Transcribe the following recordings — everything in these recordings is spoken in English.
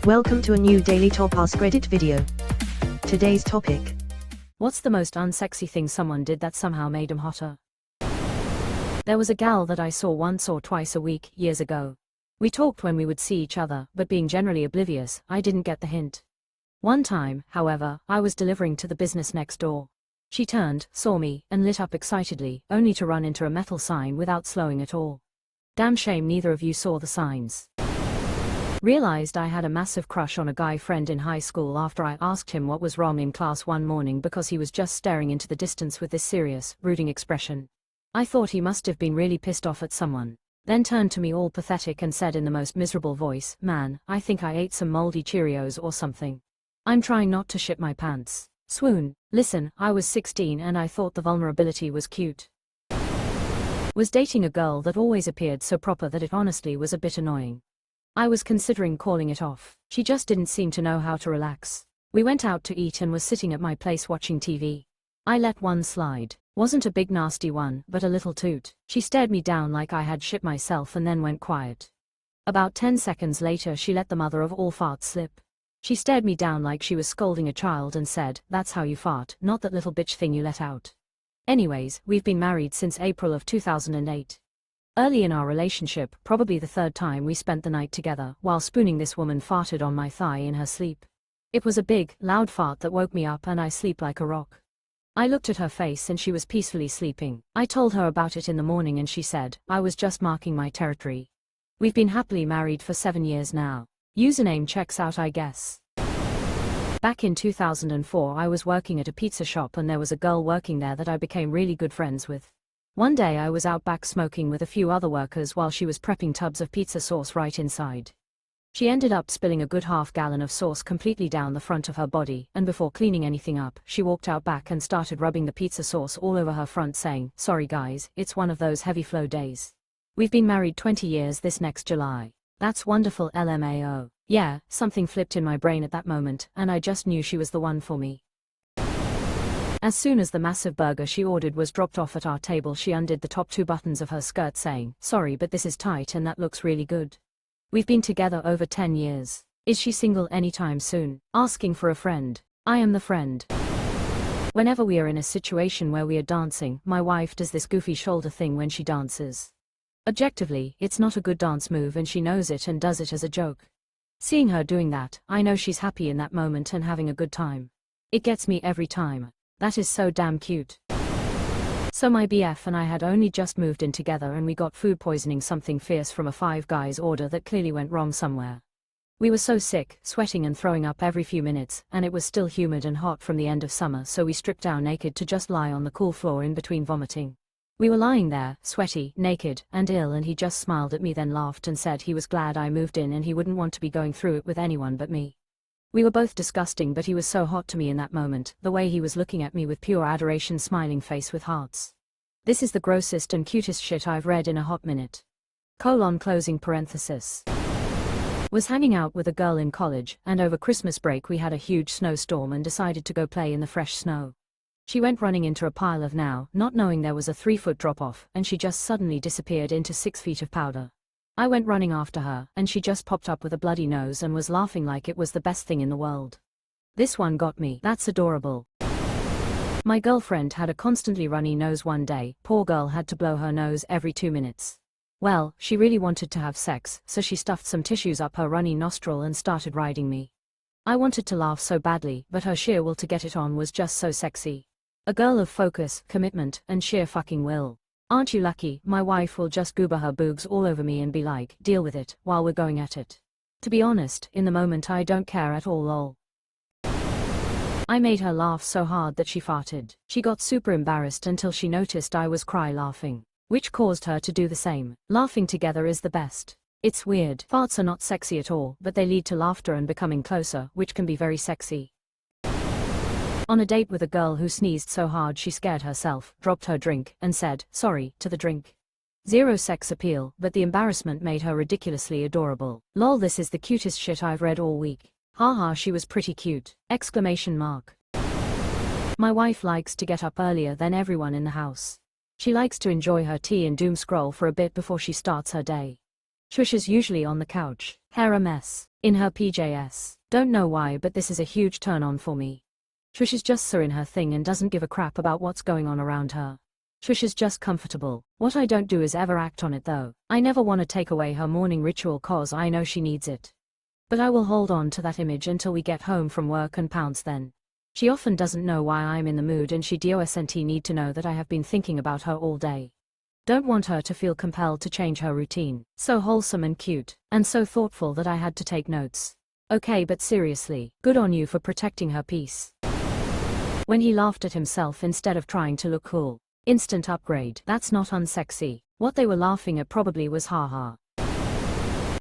Welcome to a new Daily Top Askreddit video. Today's topic. What's the most unsexy thing someone did that somehow made them hotter? There was a gal that I saw once or twice a week, years ago. We talked when we would see each other, but being generally oblivious, I didn't get the hint. One time, however, I was delivering to the business next door. She turned, saw me, and lit up excitedly, only to run into a metal sign without slowing at all. Damn shame neither of you saw the signs. Realized I had a massive crush on a guy friend in high school after I asked him what was wrong in class one morning because he was just staring into the distance with this serious, brooding expression. I thought he must have been really pissed off at someone. Then turned to me all pathetic and said in the most miserable voice, "Man, I think I ate some moldy Cheerios or something. I'm trying not to shit my pants." Swoon. Listen, I was 16 and I thought the vulnerability was cute. Was dating a girl that always appeared so proper that it honestly was a bit annoying. I was considering calling it off. She just didn't seem to know how to relax. We went out to eat and was sitting at my place watching TV. I let one slide. Wasn't a big nasty one, but a little toot. She stared me down like I had shit myself and then went quiet. About 10 seconds later she let the mother of all farts slip. She stared me down like she was scolding a child and said, "That's how you fart, not that little bitch thing you let out." Anyways, we've been married since April of 2008. Early in our relationship, probably the third time we spent the night together, while spooning this woman farted on my thigh in her sleep. It was a big, loud fart that woke me up and I sleep like a rock. I looked at her face and she was peacefully sleeping. I told her about it in the morning and she said, "I was just marking my territory." We've been happily married for 7 years now. Username checks out, I guess. Back in 2004 I was working at a pizza shop and there was a girl working there that I became really good friends with. One day I was out back smoking with a few other workers while she was prepping tubs of pizza sauce right inside. She ended up spilling a good half-gallon of sauce completely down the front of her body, and before cleaning anything up, she walked out back and started rubbing the pizza sauce all over her front saying, "Sorry guys, it's one of those heavy flow days. We've been married 20 years this next July. That's wonderful LMAO. Yeah, something flipped in my brain at that moment, and I just knew she was the one for me. As soon as the massive burger she ordered was dropped off at our table, she undid the top 2 buttons of her skirt saying, "Sorry but this is tight and that looks really good. We've been together over 10 years. Is she single anytime soon? Asking for a friend. I am the friend." Whenever we are in a situation where we are dancing, my wife does this goofy shoulder thing when she dances. Objectively, it's not a good dance move and she knows it and does it as a joke. Seeing her doing that, I know she's happy in that moment and having a good time. It gets me every time. That is so damn cute. So my BF and I had only just moved in together and we got food poisoning, something fierce from a Five Guys order that clearly went wrong somewhere. We were so sick, sweating and throwing up every few minutes, and it was still humid and hot from the end of summer, so we stripped down naked to just lie on the cool floor in between vomiting. We were lying there, sweaty, naked, and ill, and he just smiled at me, then laughed and said he was glad I moved in and he wouldn't want to be going through it with anyone but me. We were both disgusting, but he was so hot to me in that moment, the way he was looking at me with pure adoration, smiling face with hearts. This is the grossest and cutest shit I've read in a hot minute. Closing parenthesis. Was hanging out with a girl in college, and over Christmas break we had a huge snowstorm and decided to go play in the fresh snow. She went running into a pile of now, not knowing there was a 3-foot drop-off, and she just suddenly disappeared into 6 feet of powder. I went running after her, and she just popped up with a bloody nose and was laughing like it was the best thing in the world. This one got me. That's adorable. My girlfriend had a constantly runny nose one day. Poor girl had to blow her nose every 2 minutes. Well, she really wanted to have sex, so she stuffed some tissues up her runny nostril and started riding me. I wanted to laugh so badly, but her sheer will to get it on was just so sexy. A girl of focus, commitment, and sheer fucking will. Aren't you lucky? My wife will just goober her boogs all over me and be like, "Deal with it," while we're going at it. To be honest, in the moment I don't care at all, lol. I made her laugh so hard that she farted. She got super embarrassed until she noticed I was cry laughing, which caused her to do the same. Laughing together is the best. It's weird. Farts are not sexy at all, but they lead to laughter and becoming closer, which can be very sexy. On a date with a girl who sneezed so hard she scared herself, dropped her drink, and said, "Sorry," to the drink. Zero sex appeal, but the embarrassment made her ridiculously adorable. Lol, this is the cutest shit I've read all week. Haha, she was pretty cute. Exclamation mark. My wife likes to get up earlier than everyone in the house. She likes to enjoy her tea and doom scroll for a bit before she starts her day. Trisha's usually on the couch, hair a mess. In her PJs. Don't know why, but this is a huge turn on for me. Trish is just so in her thing and doesn't give a crap about what's going on around her. Trish is just comfortable. What I don't do is ever act on it though. I never want to take away her morning ritual cause I know she needs it. But I will hold on to that image until we get home from work and pounce then. She often doesn't know why I'm in the mood and she doesn't need to know that I have been thinking about her all day. Don't want her to feel compelled to change her routine. So wholesome and cute, and so thoughtful that I had to take notes. Okay, but seriously, good on you for protecting her peace. When he laughed at himself instead of trying to look cool. Instant upgrade. That's not unsexy. What they were laughing at probably was haha.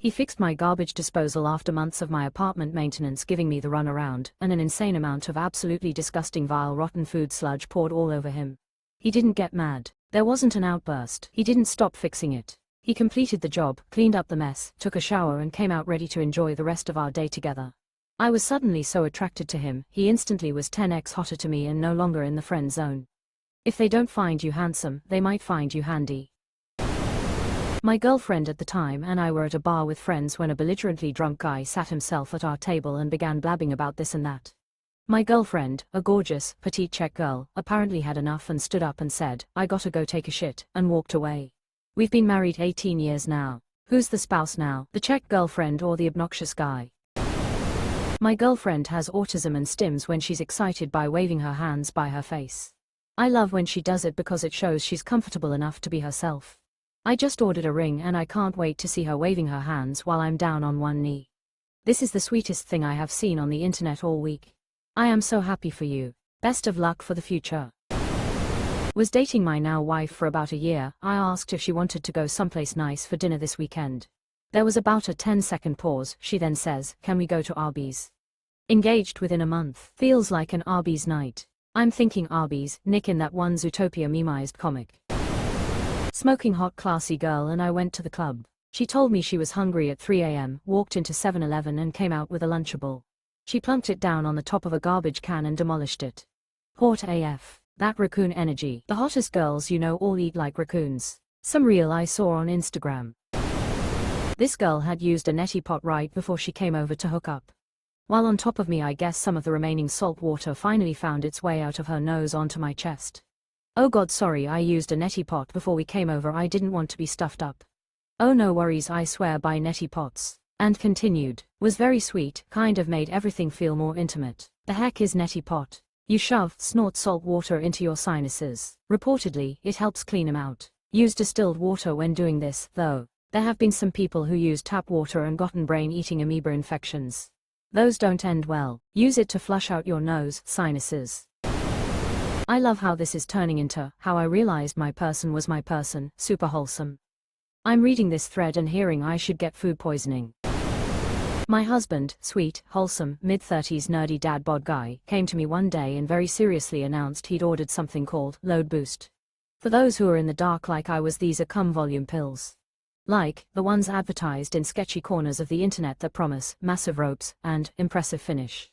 He fixed my garbage disposal after months of my apartment maintenance giving me the runaround, and an insane amount of absolutely disgusting vile rotten food sludge poured all over him. He didn't get mad. There wasn't an outburst. He didn't stop fixing it. He completed the job, cleaned up the mess, took a shower and came out ready to enjoy the rest of our day together. I was suddenly so attracted to him. He instantly was 10x hotter to me and no longer in the friend zone. If they don't find you handsome, they might find you handy. My girlfriend at the time and I were at a bar with friends when a belligerently drunk guy sat himself at our table and began blabbing about this and that. My girlfriend, a gorgeous, petite Czech girl, apparently had enough and stood up and said, "I gotta go take a shit," and walked away. We've been married 18 years now. Who's the spouse now, the Czech girlfriend or the obnoxious guy? My girlfriend has autism and stims when she's excited by waving her hands by her face. I love when she does it because it shows she's comfortable enough to be herself. I just ordered a ring and I can't wait to see her waving her hands while I'm down on one knee. This is the sweetest thing I have seen on the internet all week. I am so happy for you. Best of luck for the future. Was dating my now wife for about a year. I asked if she wanted to go someplace nice for dinner this weekend. There was about a 10-second pause. She then says, "Can we go to Arby's?" Engaged within a month. Feels like an Arby's night. I'm thinking Arby's, Nick in that one Zootopia memeized comic. Smoking hot classy girl and I went to the club. She told me she was hungry at 3 a.m., walked into 7-Eleven and came out with a Lunchable. She plunked it down on the top of a garbage can and demolished it. Hot AF. That raccoon energy. The hottest girls you know all eat like raccoons. Some reel I saw on Instagram. This girl had used a neti pot right before she came over to hook up. While on top of me, I guess some of the remaining salt water finally found its way out of her nose onto my chest. Oh god, sorry, I used a neti pot before we came over. I didn't want to be stuffed up. Oh no worries, I swear by neti pots. And continued. Was very sweet, kind of made everything feel more intimate. The heck is neti pot? You shove, snort salt water into your sinuses. Reportedly, it helps clean them out. Use distilled water when doing this, though. There have been some people who use tap water and gotten brain-eating amoeba infections. Those don't end well. Use it to flush out your nose, sinuses. I love how this is turning into how I realized my person was my person. Super wholesome. I'm reading this thread and hearing I should get food poisoning. My husband, sweet, wholesome, mid-30s nerdy dad bod guy, came to me one day and very seriously announced he'd ordered something called Load Boost. For those who are in the dark like I was, these are cum volume pills. Like the ones advertised in sketchy corners of the internet that promise massive ropes and impressive finish.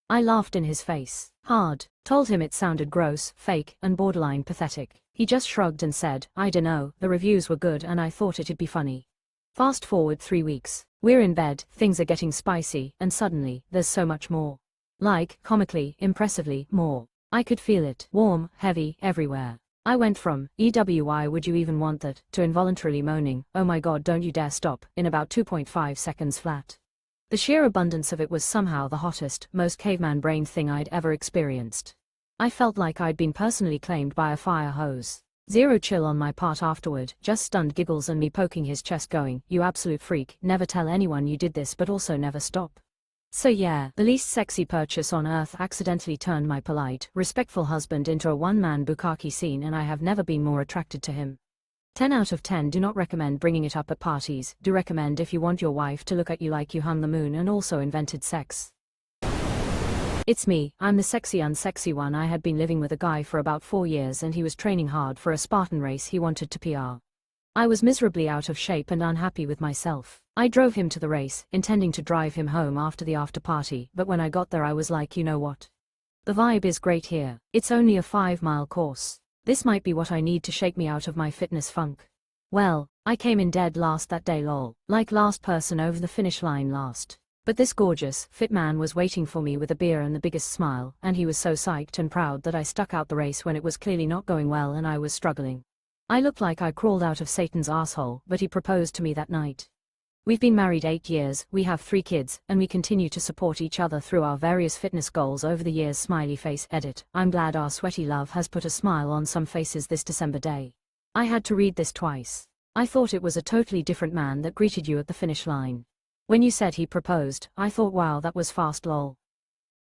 I laughed in his face, hard, told him it sounded gross, fake, and borderline pathetic. He just shrugged and said, "I dunno, the reviews were good and I thought it'd be funny." Fast forward 3 weeks. We're in bed, things are getting spicy, and suddenly, there's so much more. Like, comically, impressively, more. I could feel it, warm, heavy, everywhere. I went from, "EWI would you even want that," to involuntarily moaning, "Oh my god don't you dare stop," in about 2.5 seconds flat. The sheer abundance of it was somehow the hottest, most caveman brain thing I'd ever experienced. I felt like I'd been personally claimed by a fire hose. Zero chill on my part afterward, just stunned giggles and me poking his chest going, "You absolute freak, never tell anyone you did this but also never stop." So yeah, the least sexy purchase on earth accidentally turned my polite, respectful husband into a one-man bukkake scene and I have never been more attracted to him. 10 out of 10 do not recommend bringing it up at parties, do recommend if you want your wife to look at you like you hung the moon and also invented sex. It's me, I'm the sexy unsexy one. I had been living with a guy for about 4 years and he was training hard for a Spartan race he wanted to PR. I was miserably out of shape and unhappy with myself. I drove him to the race, intending to drive him home after the after party, but when I got there I was like, you know what? The vibe is great here. It's only a 5-mile course. This might be what I need to shake me out of my fitness funk. Well, I came in dead last that day lol. Like last person over the finish line last. But this gorgeous, fit man was waiting for me with a beer and the biggest smile, and he was so psyched and proud that I stuck out the race when it was clearly not going well and I was struggling. I looked like I crawled out of Satan's asshole, but he proposed to me that night. We've been married 8 years, we have 3 kids, and we continue to support each other through our various fitness goals over the years. Smiley face edit. I'm glad our sweaty love has put a smile on some faces this December day. I had to read this twice. I thought it was a totally different man that greeted you at the finish line. When you said he proposed, I thought wow, that was fast lol.